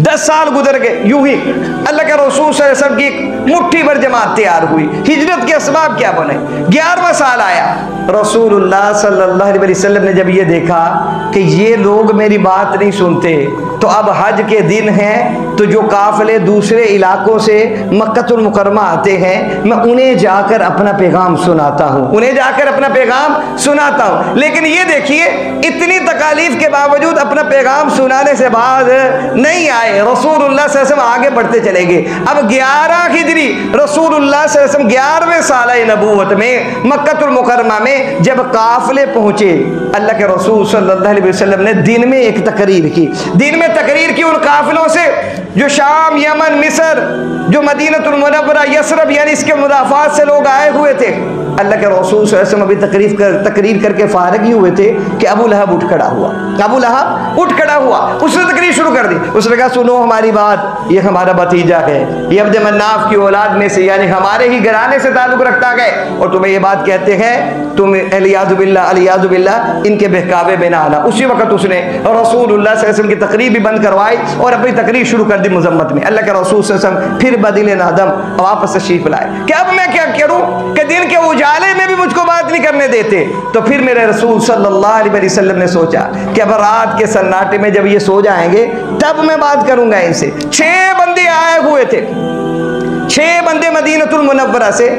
10 साल गुजर गए, यूं ही अल्लाह के रसूल सल्लल्लाहु अलैहि वसल्लम की एक मुट्ठी भर जमात तैयार हुई। हिजरत के असबाब क्या बने? 11वां साल आया, रसूलुल्लाह सल्लल्लाहु अलैहि वसल्लम ने जब ये देखा कि ये लोग मेरी बात नहीं सुनते, तो अब हज के दिन हैं, तो जो काफिले दूसरे इलाकों से मक्कतुल मुकर्रमा आते हैं, मैं उन्हें जाकर अपना पैगाम सुनाता हूँ, उन्हें जाकर अपना पैगाम सुनाता हूँ। लेकिन ये देखिए, इतनी तकालीफ के बावजूद अपना पैगाम सुनाने से बाद नहीं आए, रसूलुल्लाह सल्लल्लाहु अलैहि वसल्लम आगे बढ़ते चले गए। अब 11 हिजरी रसूलुल्लाह सल्लल्लाहु अलैहि वसल्लम 11वें साल नबूवत में मक्कतुल मुकर्रमा में जब काफिले पहुंचे, अल्लाह के रसूल सल्लल्लाहु अलैहि वसल्लम ने दिन में एक तकरीर की, दिन में तकरीर की उन काफिलों से जो शाम, यमन, मिस्र, जो मदीनतुल मुनव्वरा, यसरब यानी इसके मुदाफात से लोग आए हुए थे। अल्लाह के रसूल सल्लल्लाहु अलैहि वसल्लम अभी तकरीर करके फारिग ही हुए थे कि अबू लहब उठ खड़ा हुआ, अबू लहब उठ खड़ा हुआ। उसने तकरीर शुरू कर दी। उसने कहा, सुनो हमारी बात, ये हमारा भतीजा है, ये अब्द मन्नाफ की औलाद में से यानी हमारे ही घराने से ताल्लुक रखता है, और तुम्हें ये बात कहते हैं, तुम अलियाज़ु बिल्लाह इनके बहकावे में ना आना। उसी वक्त उसने रसूलुल्लाह सल्लल्लाहु अलैहि वसल्लम की तकरीर भी बंद करवाई और अपनी तकरीर शुरू कर दी मुजम्मत में। अल्लाह के रसूल सल्लल्लाहु अलैहि वसल्लम फिर बदिल नादम वापस तशरीफ लाए कि अब मैं क्या करूं कि दिन के उजाले में भी मुझको बात नहीं करने देते। तो फिर मेरे रसूल सल्लल्लाहु अलैहि वसल्लम ने सोचा कि अब रात के सन्नाटे में जब ये सो जाएंगे तब मैं बात करूंगा इनसे। 6 बंदे आए हुए थे, 6 बंदे मदीनतुल मुनव्वरा से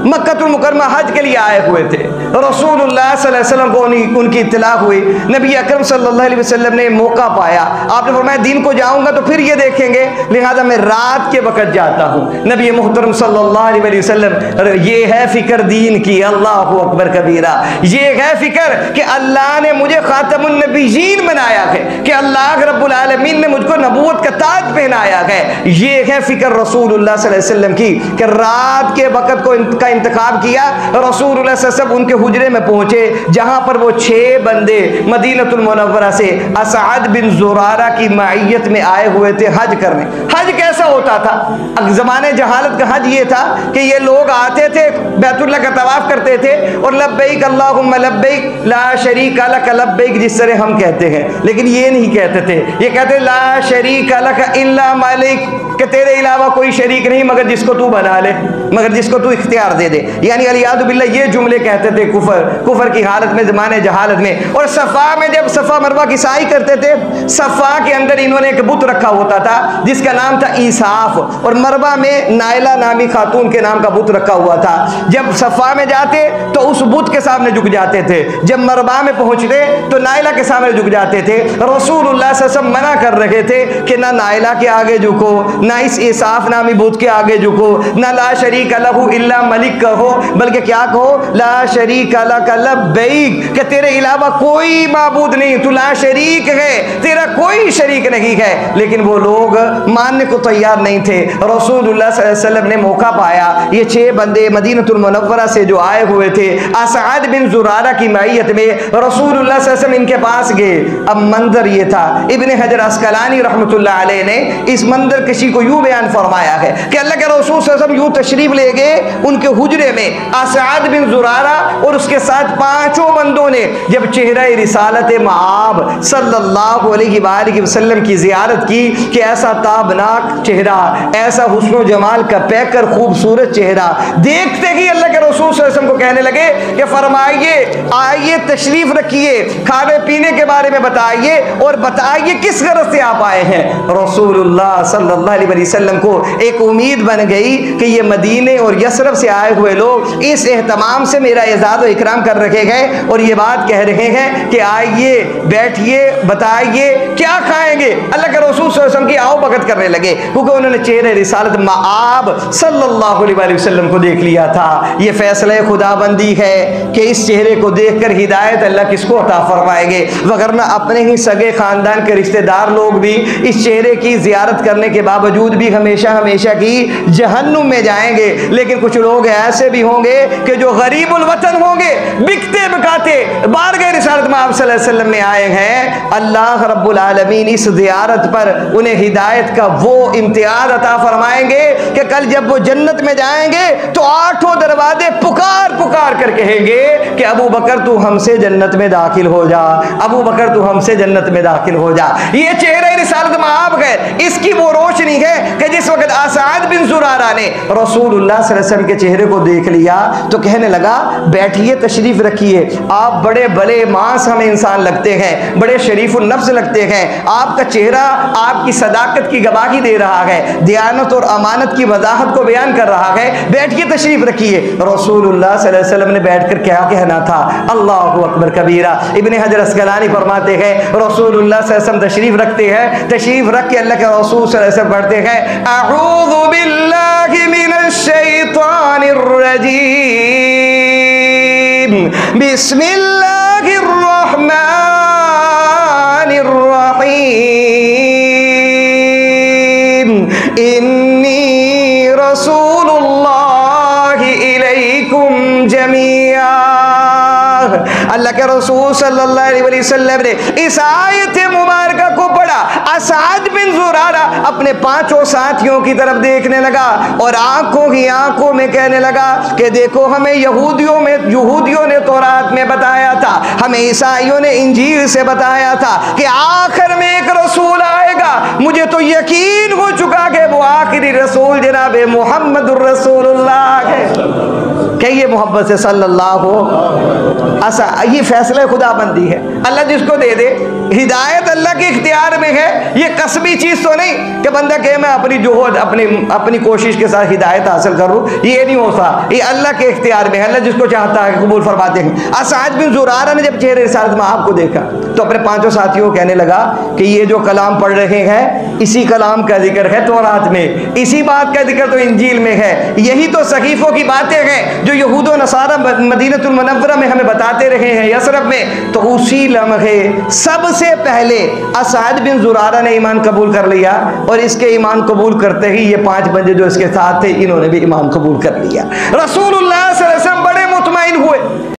मक्कतुल मुकर्रमा हज के लिए आए हुए थे। रसूलुल्लाह सल्लल्लाहु अलैहि वसल्लम को उनकी इत्तला हुई। नबी अकरम सल्लल्लाहु अलैहि वसल्लम ने मौका पाया, आपने फरमाया दिन को जाऊंगा तो फिर ये देखेंगे, लिहाजा मैं रात के वक्त जाता हूँ। नबी मुहतरम सल्लल्लाहु अलैहि वसल्लम, ये है फिक्र दीन की, अल्लाहु अकबर कबीरा, ये है फिक्र कि अल्लाह ने मुझे खातमुन नबीयीन बनाया है, कि अल्लाह रब्बुल आलमीन ने मुझको नबूवत का ताज पहनाया है। ये है फिक्र रसूलुल्लाह सल्लल्लाहु अलैहि वसल्लम की कि रात के वक्त को इंतखाब किया। रसूलुल्लाह सल्लल्लाहु अलैहि वसल्लम उनके हुजरे में पहुंचे जहां पर वो 6 बंदे मदीनतुल मुनव्वरा से असअद बिन जुरारा की माइयत में आए हुए थे हज करने। हज कैसा होता था? ज़माने जहालत का हज ये था कि ये लोग आते थे, बैतुल्लाह का तवाफ करते थे और लब्बैक अल्लाहुम्मा लब्बैक ला शरीका लक लब्बैक जिस तरह हम कहते हैं, लेकिन ये नहीं कहते थे, ये कहते ला शरीका लक इल्ला मालिक, कि तेरे अलावा कोई शरीक नहीं मगर जिसको तू बना ले, मगर जिसको तू इख्तियार दे दे। यानी अलियाज़ु बिल्लाह ये जुमले कहते थे कुफर की हालत में, ज़माने जहालत में। और सफ़ा में जब सफ़ा मरवा की साई करते थे, सफ़ा के अंदर इन्होंने एक बुत रखा होता था जिसका नाम था ईसाफ, और मरवा में नायला नामी खातून के नाम का बुत रखा हुआ था। जब सफ़ा में जाते तो उस बुत के सामने झुक जाते थे, जब मरवा में पहुंचते तो नायला के सामने झुक जाते थे। रसूलुल्लाह सल्लल्लाहु अलैहि वसल्लम मना कर रहे थे कि ना नायला के आगे झुको, ना इस ईसाफ नामी बुत के आगे झुको, ना ला शरीक लहू इल्ला मलिक कहो, बल्कि क्या कहो, ला शरीक लक लब्बैक, कि तेरे अलावा कोई माबूद नहीं, तू ला शरीक है, तेरा कोई शरीक नहीं है। लेकिन वो लोग मानने को तैयार नहीं थे। रसूलुल्लाह सल्लल्लाहु अलैहि वसल्लम ने मौका पाया, ये 6 बंदे मदीनतुल मुनव्वरा से जो आए हुए थे असअद बिन जुरारा की माइयत में, रसूलुल्लाह सल्लल्लाहु अलैहि वसल्लम इनके पास गए। अब मंजर ये था, इब्ने हजर अस्कलानी रहमतुल्लाह अलैह ने इस मंजर किसी को यूं बयान फरमाया है कि अल्लाह के रसूल सल्लल्लाहु अलैहि वसल्लम यूं तशरीफ ले गए उनके हुजरे में, असअद बिन जुरारा और उसके साथ 5 बंदों ने जब चेहरा रिसालत मआब सल्लल्लाहु अलैहि वसल्लम की जियारत की कि ऐसा ताबनाक चेहरा, ऐसा हुस्न जमाल का पैकर खूबसूरत चेहरा देखते ही अल्लाह के रसूल सल्लल्लाहु अलैहि वसल्लम को कहने लगे कि फरमाइए, आइए तशरीफ रखिए, खाने पीने के बारे में बताइए और बताइए किस गरज से आप आए हैं। रसूलुल्लाह सल्लल्लाहु अलैहि वसल्लम को एक उम्मीद बन गई कि ये मदीने और यसरब से आए हुए लोग इस एहतमाम से मेरा इज़ाद व इकराम कर रखे गए और ये बात कह रहे हैं कि आइए बैठिए, बताइए क्या खाएंगे। अल्लाह के रसूल सल्लल्लाहु अलैहि वसल्लम की आओ भगत करने लगे, क्योंकि उन्होंने चेहरे रिसालत मआब सल्लल्लाहु अलैहि वसल्लम को देख लिया था। ये फैसला खुदाबंदी है कि इस चेहरे को देखकर हिदायत अल्लाह किसको अता फरमाएंगे, वगरना अपने ही सगे खानदान के रिश्तेदार लोग भी इस चेहरे की जियारत करने के बावजूद बावजूद भी हमेशा हमेशा की जहन्नुम में जाएंगे। लेकिन कुछ लोग ऐसे भी होंगे कि जो गरीबुल वतन होंगे, बिकते बिकाते बारगाह रिसालत में आप सल्लल्लाहु अलैहि वसल्लम में आए हैं। अल्लाह रब्बुल आलमीन इस ज़ियारत पर उन्हें हिदायत का वो इम्तियाज अता फरमाएंगे कि कल जब वो जन्नत में जाएंगे तो 8 दरवाजे पुकार पुकार कर कहेंगे कि अबू बकर तू हमसे जन्नत में दाखिल हो जा, अबू बकर तू हमसे जन्नत में दाखिल हो जा। ये चेहरे रिसालत में आप गए, इसकी वो रोशनी है कि जिस वक्त असाद बिन ज़ुरारा ने रसूलुल्लाह सल्लल्लाहु अलैहि वसल्लम के चेहरे को देख लिया तो कहने लगा बैठिए, तशरीफ रखिए, आप बड़े भले मांस हमें इंसान लगते हैं, बड़े शरीफुल नफ्स लगते हैं, आपका चेहरा आपकी सदाकत की गवाही दे रहा है, दयानत और अमानत की वजाहत को बयान कर रहा है, बैठिए तशरीफ रखिए। रसूलुल्लाह सल्लल्लाहु अलैहि वसल्लम ने बैठकर क्या कहना था? अल्लाहु अकबर कबीरा। इब्ने हजर अस्कलानी फरमाते हैं रसूलुल्लाह सल्लल्लाहु अलैहि वसल्लम तशरीफ रखते हैं, तशरीफ रख के अल्लाह के रसूल सल्लल्लाहु अलैहि वसल्लम पढ़ते हैं अऊज़ु बिल्लाहि मिनश शैतानिर रजीम बिस्मिल्लाहिर रहमानिर रहीम इन्नी रसूलुल्लाहि इलैकुम जमीआ। अल्लाह के रसूल सल्लल्लाहु अलैहि वसल्लम ने इस आयत मुबारका को पढ़ा। असाद बिन ज़ुरारा अपने 5 साथियों की तरफ देखने लगा और आंखों ही आंखों में कहने लगा कि देखो हमें यहूदियों ने तौरात में बताया था, हमें ईसाइयों ने इंजील से बताया था कि आखिर में एक रसूल आएगा। मुझे तो यकीन हो चुका कि वो आखिरी रसूल जनाब मुहम्मदुर रसूलुल्लाह है। कहिए मोहब्बत से सल्लल्लाहु। ये फैसला खुदाबंदी है, अल्लाह जिसको दे दे। हिदायत अल्लाह के इख्तियार में है, ये कसबी चीज़ तो नहीं कि बंदा कहे मैं अपनी जोहद अपनी कोशिश के साथ हिदायत हासिल करूँ, ये नहीं होता। ये अल्लाह के इख्तियार में है, अल्लाह जिसको चाहता है कबूल फरमाते हैं। असाद बिन ज़ुरारा ने जब चेहरे रिसालत में आपको देखा तो अपने 5 साथियों को कहने लगा कि ये जो कलाम पढ़ रहे हैं इसी कलाम का जिक्र है तौरात में, इसी बात का जिक्र तो इंजील में है, यही तो सहीफों की बातें हैं जो यहूद व नसारा मदीनतुल मुनव्वरा में हमें बताते रहे हैं, यसरब में। तो उसी लम्हे सबसे पहले असाद बिन ज़ुरारा ने ईमान कबूल कर लिया और इसके ईमान कबूल करते ही ये 5 बंदे जो इसके साथ थे इन्होंने भी ईमान कबूल कर लिया। रसूलुल्लाह